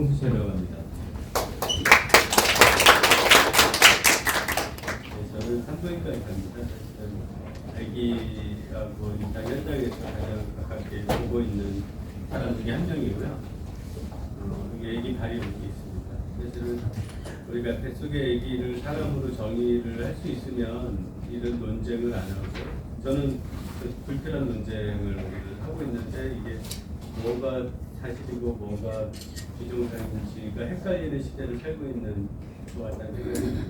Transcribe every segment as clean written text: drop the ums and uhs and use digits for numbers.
홍수철이라고 합니다. 네, 저는 산부인과에 갑니다. 아기하고 임상 현장에서 가장 가깝게 보고 있는 사람 중에 한 명이고요. 여기 아기 다리 여기 있습니다. 사실은 우리가 뱃속의 아기를 사람으로 정의를 할 수 있으면 이런 논쟁을 안 하고, 저는 불필요한 논쟁을 하고 있는데 이게 뭐가 사실이고 뭐가 비정상인지가 헷갈리는 시대를 살고 있는 것 같다는 생각이 듭니다.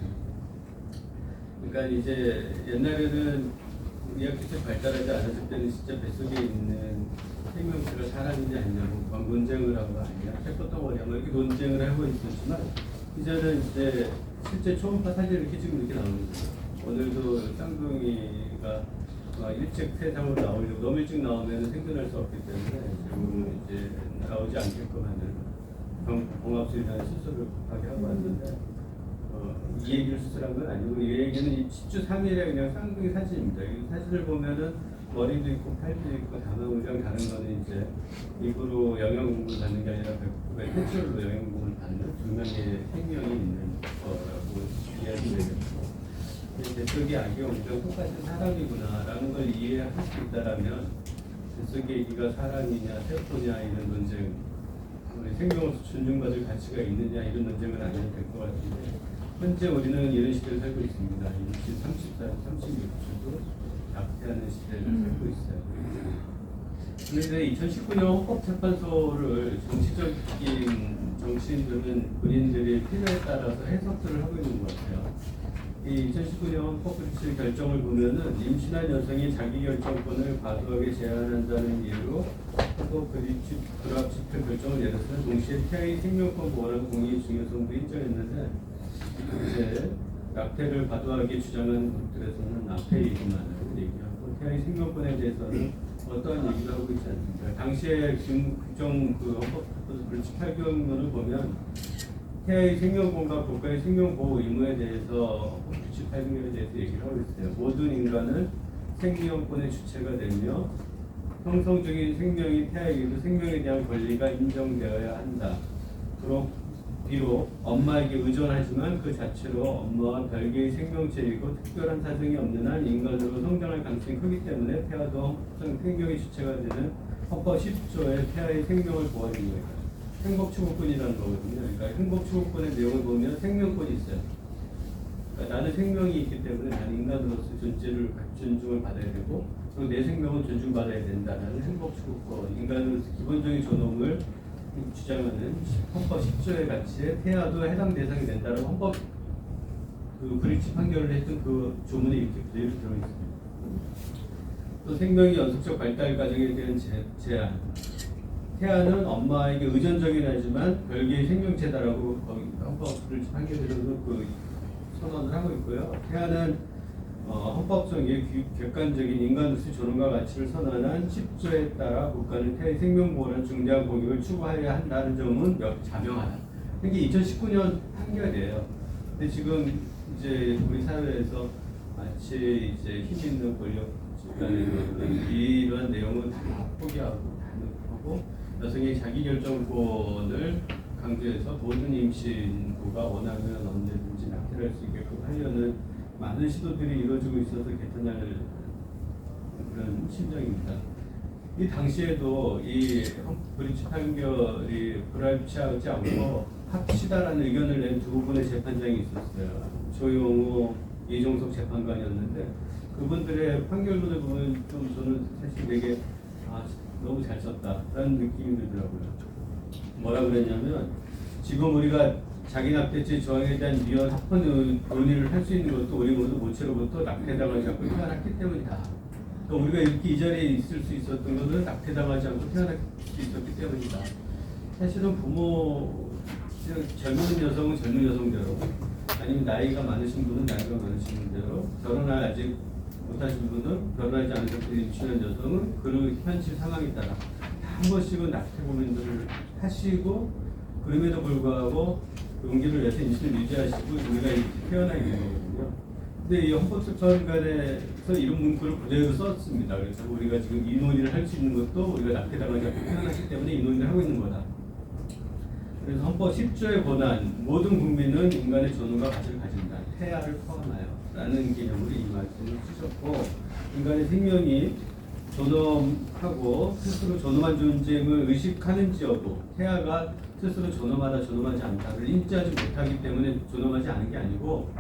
그러니까 이제 옛날에는 의학기술이 발달하지 않았을 때는 진짜 뱃속에 있는 생명체가 사람이냐 아니냐고 막 논쟁을 하고 아니냐 셰퍼덩어리야 뭐 이렇게 논쟁을 하고 있었지만, 이제는 이제 실제 초음파 사진이 이렇게 지금 이렇게 나오는 거예요. 오늘도 쌍둥이가 일찍 세상으로 나오려고 너무 일찍 나오면 생존할 수 없기 때문에 지금 이제 나오지 않게끔 하는 봉합술이라는 수술을 급하게 하고 왔는데, 이 얘기를 수술한 건 아니고 이 얘기는 10주 3일에 그냥 쌍둥이 사진입니다. 이 사진을 보면은 머리도 있고 팔도 있고 다만 우리랑 다른 거는 이제 입으로 영양 공급을 받는 게 아니라 100% 폐출로 영양 공급을 받는 두 명의 생명이 있는 거라고 이해하시면 되겠고, 뱃속의 아기가 우리랑 똑같은 사람이구나라는 걸 이해할 수 있다라면 뱃속의 아기가 사람이냐 세포냐 이런 논쟁, 우리 생명으로서 존중받을 가치가 있느냐 이런 논쟁을 안 해도 될 것 같은데, 현재 우리는 이런 시대를 살고 있습니다. 30살, 36주도 낙태하는 시대를 살고 있어요. 그런데 2019년 헌법재판소를 정치적인 정치인들은 본인들의 필요에 따라서 해석들을 하고 있는 것 같아요. 이 2019년 헌법규칙 결정을 보면은 임신한 여성이 자기결정권을 과도하게 제한한다는 이유로 헌법 불합치표 결정을 내렸으나 동시에 태아의 생명권 보호라는 공의 중요성도 인정했는데, 이제 낙태를 과도하게 주장하는 grup들에서는 낙태이기만을 얘기하고 태아의 생명권에 대해서는 어떠한 얘기도 하고 있지 않습니다. 당시에 규정 헌법 불합치 8경을 보면 태아의 생명권과 국가의 생명보호 의무에 대해서 헌법 규칙 8경에 대해서 얘기를 하고 있어요. 모든 인간은 생명권의 주체가 되며 형성적인 생명인 태아에게도 생명에 대한 권리가 인정되어야 한다. 비록 엄마에게 의존하지만 그 자체로 엄마와 별개의 생명체이고 특별한 사정이 없는 한 인간으로 성장할 가능성이 크기 때문에 태아도 생명의 주체가 되는 헌법 10조의 태아의 생명을 보호하는 거예요. 행복추구권이라는 거거든요. 그러니까 행복추구권의 내용을 보면 생명권이 있어요. 그러니까 나는 생명이 있기 때문에 나는 인간으로서 존중을 받아야 되고, 그리고 내 생명은 존중받아야 된다는 행복추구권, 인간으로서 기본적인 존엄을 주장하는 헌법 10조의 가치에 태아도 해당 대상이 된다는 헌법 불이치 판결을 했던 그 조문에 이렇게 그대로 들어있습니다. 또 생명의 연속적 발달 과정에 대한 제한, 태아는 엄마에게 의존적이긴 하지만 별개의 생명체다라고 거기 헌법 불이치 판결에서도 그 선언을 하고 있고요. 태아는 헌법적인 객관적인 인간으로서의 존엄과 가치를 선언한 10조에 따라 국가는 태아의 생명보호라는 중대한 공익을 추구해야 한다는 점은 자명하다. 이게 2019년 판결이에요. 근데 지금 이제 우리 사회에서 마치 이제 힘 있는 권력 집단에서는 이러한 내용을 다 포기하고 다 넣고 여성의 자기결정권을 강조해서 모든 임신부가 원하면 언제든지 낙태를 할 수 있게끔 하려는 많은 시도들이 이루어지고 있어서 개탄할 그런 심정입니다. 이 당시에도 이 불이치 판결이 불합치하지 않고 합치다라는 의견을 낸 두 분의 재판장이 있었어요. 조용호, 이종석 재판관이었는데 그분들의 판결문을 보면 좀 저는 사실 되게 너무 잘 썼다라는 느낌이 들더라고요. 뭐라 그랬냐면, 지금 우리가 자기 낙태죄 조항에 대한 미연 합헌 논의를 할 수 있는 것도 우리 모두 모체로부터 낙태당하지 않고 태어났기 때문이다. 또 우리가 이렇게 이 자리에 있을 수 있었던 것은 낙태당하지 않고 태어날 수 있었기 때문이다. 사실은 부모, 젊은 여성은 젊은 여성대로, 아니면 나이가 많으신 분은 나이가 많으신 대로, 결혼을 아직 못하신 분은 결혼하지 않으셨고 임신한 여성은 그 현실 상황에 따라 한 번씩은 낙태 고민들을 하시고, 그럼에도 불구하고 용기를 내서 임신을 유지하시고 우리가 이렇게 태어나게 되는 거거든요. 근데 이 헌법재판관에서 이런 문구를 그대로 썼습니다. 그래서 우리가 지금 이 논의를 할 수 있는 것도 우리가 낙태당하지 않고 태어났기 때문에 이 논의를 하고 있는 거다. 그래서 헌법 10조의 권한 모든 국민은 인간의 존엄과 가치를 가진다. 태아를 포함하여 라는 개념으로 이 말씀을 쓰셨고 인간의 생명이 존엄하고 스스로 존엄한 존재임을 의식하는지여도 태아가 스스로 존엄하다 존엄하지 않다를 인지하지 못하기 때문에 존엄하지 않은 게 아니고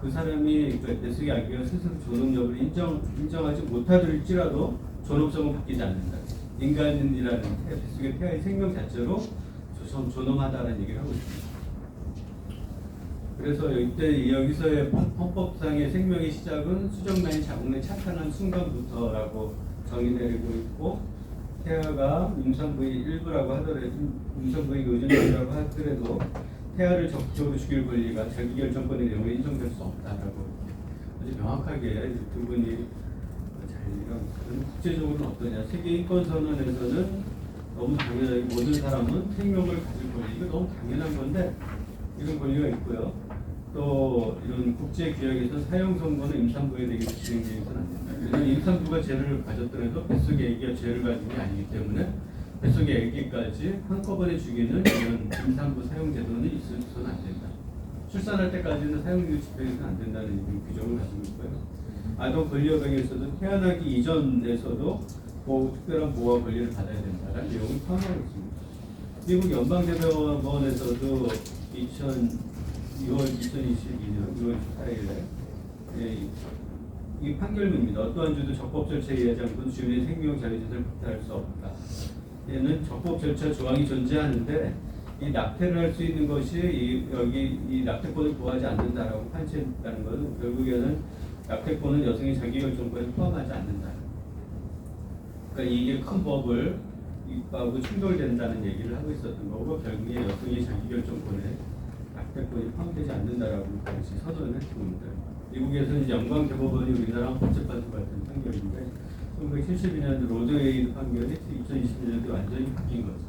그 사람이 뱃속의 아기가 스스로 존엄 여부를 인정하지 못하더라도 존엄성은 바뀌지 않는다. 인간이라는 뱃속의 태아의 생명 자체로 존엄하다는 얘기를 하고 있습니다. 그래서 이때 여기서의 헌법상의 생명의 시작은 수정란이 자궁내 착안한 순간부터라고 정의 내리고 있고 태아가 임산부의 일부라고 하더라도 임산부의 의존이라고 하더라도 태아를 적극적으로 죽일 권리가 자기결정권의 내용에 인정될 수 없다라고 아주 명확하게 두 분이 잘 이런 국제적으로는 어떠냐 세계 인권 선언에서는 너무 당연하게 모든 사람은 생명을 가질 권리 이거 너무 당연한 건데 이런 권리가 있고요. 또 이런 국제 규약에서 사형 선고는 임산부에 대해 진행되어서는 안 된다. 왜냐하면 임산부가 죄를 가졌더라도 뱃속의 아기가 죄를 가진 게 아니기 때문에 뱃속의 아기까지 한꺼번에 죽이는 이런 임산부 사형 제도는 있어서는 안 된다. 출산할 때까지는 사형률 집행해서는 안 된다는 규정을 가지고 있고요. 아동 권리협약에서도 태어나기 이전에서도 특별한 보호와 권리를 받아야 된다는 내용을 포함하고 있습니다. 미국 연방대법원에서도 2022년 6월 14일에 이 판결문입니다. 어떠한 주도 적법 절차에 의하지 않고는 주민의 생명 자유재산을 박탈할 수 없다. 얘는 적법 절차 조항이 존재하는데 이 낙태를 할 수 있는 것이 여기 이 낙태권을 보호하지 않는다라고 판시했다는 것은 결국에는 낙태권은 여성의 자기결정권에 포함하지 않는다. 그러니까 이게 큰 법을 입하고 충돌된다는 얘기를 하고 있었던 거고 결국에 여성의 자기결정권에 낙태권이 포함되지 않는다라고 다시 서론을 했습니다. 미국에서는 연방대법원이 우리나라 헌법재판소 같은 판결인데 1972년 로드웨이드 판결이 2020년도 완전히 바뀐 거죠.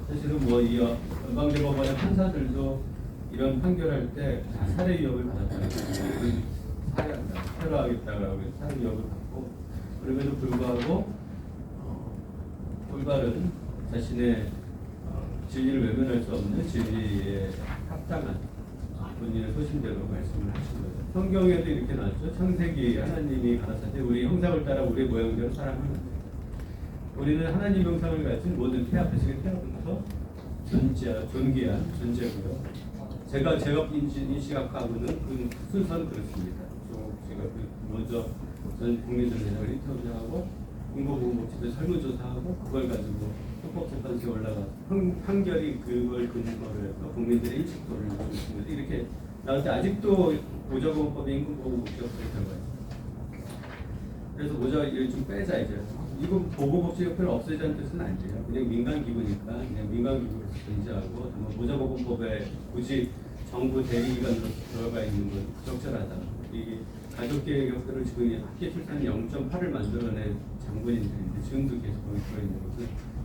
사실은 이 연방대법원의 판사들도 이런 판결할 때 살해 위협을 받았다는 거예요. 살해한다, 테러하겠다라고 해서 살해 위협을 받고 그럼에도 불구하고 올바른 자신의 진리를 외면할 수 없는 진리에 합당한 본인의 소신대로 말씀을 하신 거죠. 성경에도 이렇게 나왔죠. 창세기 하나님이 가라사대 우리 형상을 따라 우리 모양대로 사람을 만들었다. 우리는 하나님 형상을 가진 모든 태아 뱃속의 태아부터 존귀한 존재고요. 제가 인식하고는 그 순서는 그렇습니다. 제가 먼저 전 국민들을 인터뷰하고 공공보건복지부에 설문조사하고 그걸 가지고 헌법재판소에 올라가서 판결이 그걸 근거로 해서 국민들의 인식도를 높이는 이렇게 나올 때 아직도 모자보호법이 임금보호복지협회에 들어가 있습니다. 그래서 모자를 좀 빼자 이제. 이거 보건복지협회를 없애자는 뜻은 아니에요. 그냥 민간기구니까 그냥 민간기구로서 존재하고 모자보건법에 굳이 정부 대리기관으로 들어가 있는 건 부적절하다. 이게 가족계획협회를 지금 학계 출산 0.8을 만들어낸 장본인들인데 지금도 계속 거기 들어있는 것은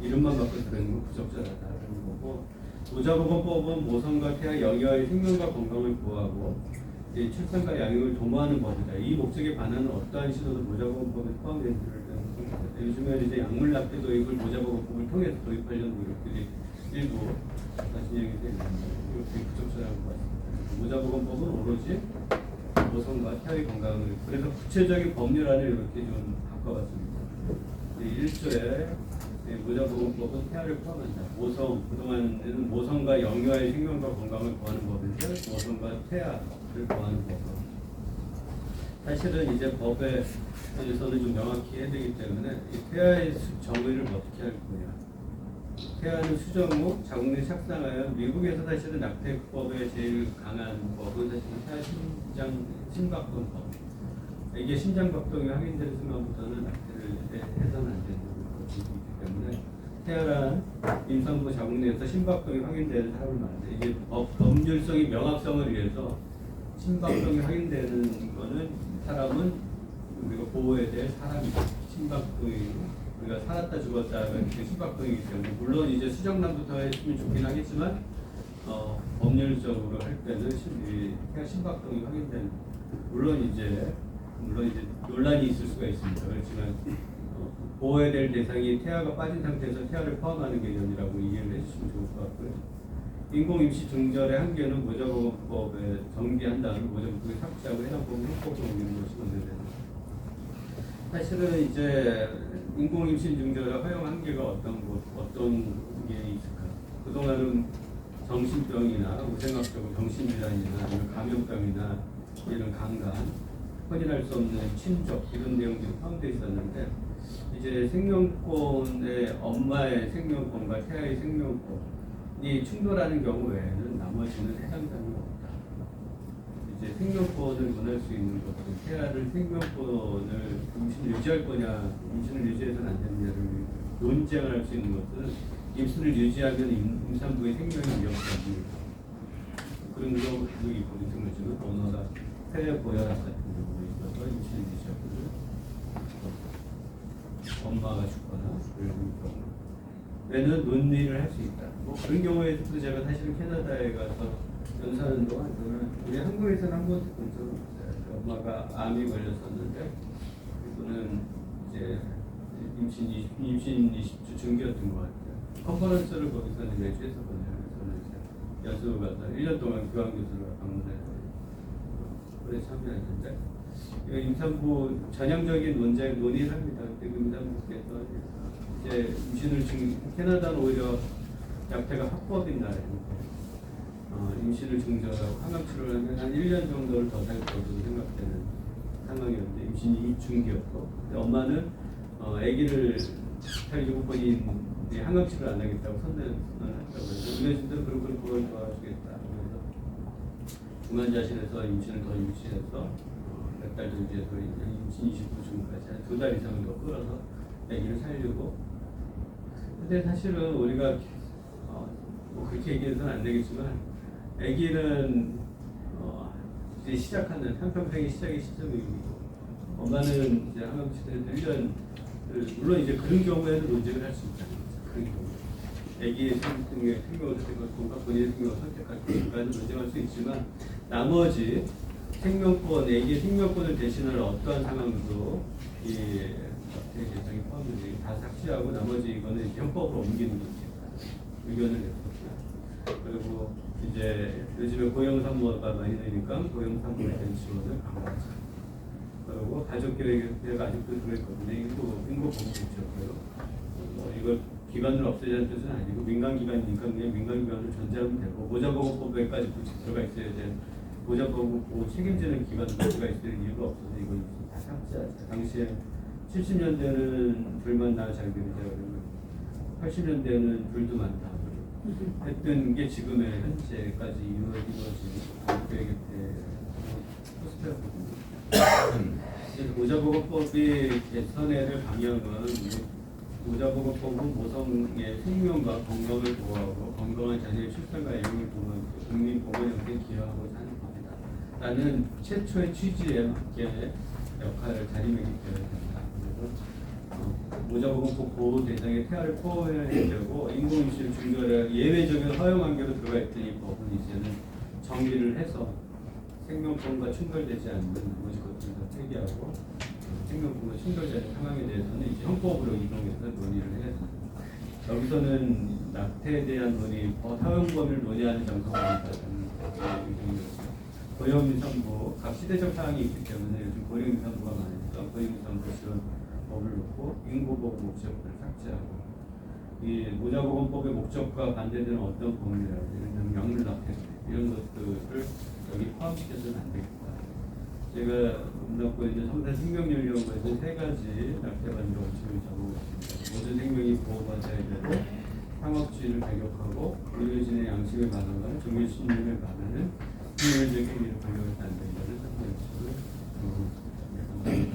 이름만 바꿔 들어있는 건 부적절하다는 거고 모자보건법은 모성과 태아 영유아의 생명과 건강을 보호하고 출산과 양육을 도모하는 법이다. 이 목적에 반하는 어떠한 시도도 모자보건법에 포함된지를 요즘에 이제 약물 낙태 도입을 모자보건법을 통해서 도입하려는 노력들이 일부 진행이 되고 있는데 이렇게 부적절한 것 같습니다. 모자보건법은 오로지 모성과 태아의 건강을 그래서 구체적인 법률안을 이렇게 좀 바꿔봤습니다. 1조에 모자보건법은 태아를 포함한다. 모성 그동안에는 모성과 영유아의 생명과 건강을 보호하는 법인데 모성과 태아를 보호하는 법. 사실은 이제 법에서는 좀 명확히 해야 되기 때문에 이 태아의 정의를 어떻게 할 거냐. 태아는 수정 후 자궁내 착상하여 미국에서 사실은 낙태법에 제일 강한 법은 사실은 태아 심박동법. 이게 심장박동이 확인되는 순간부터는 낙태를 해서는 안 되는 것이기 때문에 태아란 임산부 자궁내에서 심박동이 확인되는 사람을 말하는데 이게 법률성의 명확성을 위해서 심박동이 확인되는 거는 사람은 우리가 보호해야 될 사람이다. 심박동이 우리가 살았다 죽었다가 심박동이기 때문에 물론 이제 수정란부터 했으면 좋긴 하겠지만 법률적으로 할 때는 태아 심박동이 확인되는 물론 이제 논란이 있을 수가 있습니다. 그렇지만 보호해야 될 대상이 태아가 빠진 상태에서 태아를 포함하는 개념이라고 이해를 해주시면 좋을 것 같고요. 인공임시 중절의 한계는 모자보호법에 정비한 다음에 모자보호법에 삭제하고 해당 법을 헌법으로 옮기는 것이 문제됩니다. 사실은 이제 인공임신 중절의 허용 한계가 어떤 게 있을까? 그동안은 정신병이나 우생학적으로 정신질환이나 아니면 감염병이나 이런 강간, 확인할 수 없는 친족 이런 내용들이 포함되어 있었는데 이제 생명권의 엄마의 생명권과 태아의 생명권이 충돌하는 경우 외에는 나머지는 해당 사항이 없다. 이제 생명권을 논할 수 있는 것은 태아를 생명권을 임신을 유지할 거냐, 임신을 유지해서는 안 되느냐를 논쟁을 할 수 있는 것은 임신을 유지하면 임산부의 생명이 위협됩니다. 그런 경우도 있고 있지만 언어가 폐 고혈압 같은 경우에 있어서 임신을 유지하거나 엄마가 죽거나 그런 경우에는 논의를 할 수 있다. 뭐 그런 경우에도 제가 사실은 캐나다에 가서 연사하는 동안 우리 한국에서는 한 번도 본 적은 없어요. 엄마가 암이 걸렸었는데 그분은 이제 임신 20주 중기였던 것 같아요. 컨퍼런스를 거기서 매주 했었거든요. 저는 이제 연수 가서 1년 동안 교환 교수를 방문해서 그래 참여했는데 임산부 전형적인 논의를 합니다. 그때 임산부께서 이제 임신을 캐나다는 오히려 약태가 합법인 나라인데 임신을 중절하고 항암 치료를 하면 한 1년 정도를 더 살 것으로 생각되는 상황이었는데 임신이 중기였고 엄마는 아기를 살리고 본인이 항암 치료를 안 하겠다고 선언을 했다고 해서 의료진들은 그걸 도와주겠다. 그래서 중환자실에서 임신을 더 유지해서 몇 달 정도에서 임신 29주까지 한 2달 이상을 더 끌어서 아기를 살리고 근데 사실은 우리가 뭐 그렇게 얘기해서는 안 되겠지만 아기는 이제 시작하는 한평생의 시작의 시점이고 엄마는 이제 항암 치료를 1년 물론 이제 그런 경우에는 논쟁을 할 수 있다는 거죠. 그런 경우 아기의 생명을 선택할까 본인의 생명을 선택할 때까지 논쟁할 수 있지만 나머지 생명권, 아기의 생명권을 대신할 어떠한 상황도 이 대상이 포함되지 다 삭제하고 나머지 이거는 형법으로 옮기는 게 있겠다 의견을 냈었고요. 그리고 이제 요즘에 고용산모가 많이 되니까 고용산모에 대한 지원을 강화하자. 그리고 가족계획가 아직도 들어있거든요. 인구보호법이었고요. 이걸 기관을 없애자는 뜻은 아니고 민간기관이니까 그냥 민간기관을 존재하면 되고 모자보호법에까지 굳이 들어가 있어야 돼. 모자보호 책임지는 기관도 들어가 있을 이유가 없어서 이걸 다 삭제하자. 당시에 70년대는 불만 나 잘 되자 그러면 80년대는 불도 많다. 했던 게 지금의 현재까지 이루어진 계획에 포스트였거든요. 그래서 모자보호법이 개선해야 방향은 모자보호법은 모성의 생명과 건강을 보호하고 건강한 자녀의 출산과 애용을 보호하고 국민 보건 형태에 기여하고자 하는 겁니다. 라는 최초의 취지에 맞게 역할을 자리매김해야 된다. 그래서 모자보호법 보호 대상에 태아를 포함해야 되고 인공임신 중절에 예외적인 허용 한계로 들어가 있던 이 법은 이제는 정리를 해서 생명권과 충돌되지 않는 나머지 것들을 다 폐기하고 생명권과 충돌되는 상황에 대해서는 이제 헌법으로 이동해서 논의를 해야 됩니다. 여기서는 낙태에 대한 논의, 허용 범위를 논의하는 장소가 있다는 의견이었고요. 고령임산부, 각 시대적 사항이 있기 때문에 요즘 고령임산부가 많으니까 고령임산부 지원 법을 놓고 인구보호 목적을 삭제하고 이 모자보건법의 목적과 반대되는 어떤 법률이라든지 예를 들면 약물낙태 이런 것들을 여기 포함시켜서는 안 되겠다. 제가 문학고 이제 청산 생명연령에서 3가지 낙태반대 원칙을 적어보고 있습니다. 모든 생명이 보호받아야 되고 상업주의를 배격하고 의료진의 양심에 반하거나 종교 신념에 반하는 인간적인 의미를 반영해서 안 된다는 3가지 원칙을 적어보고 있습니다. 감사합니다.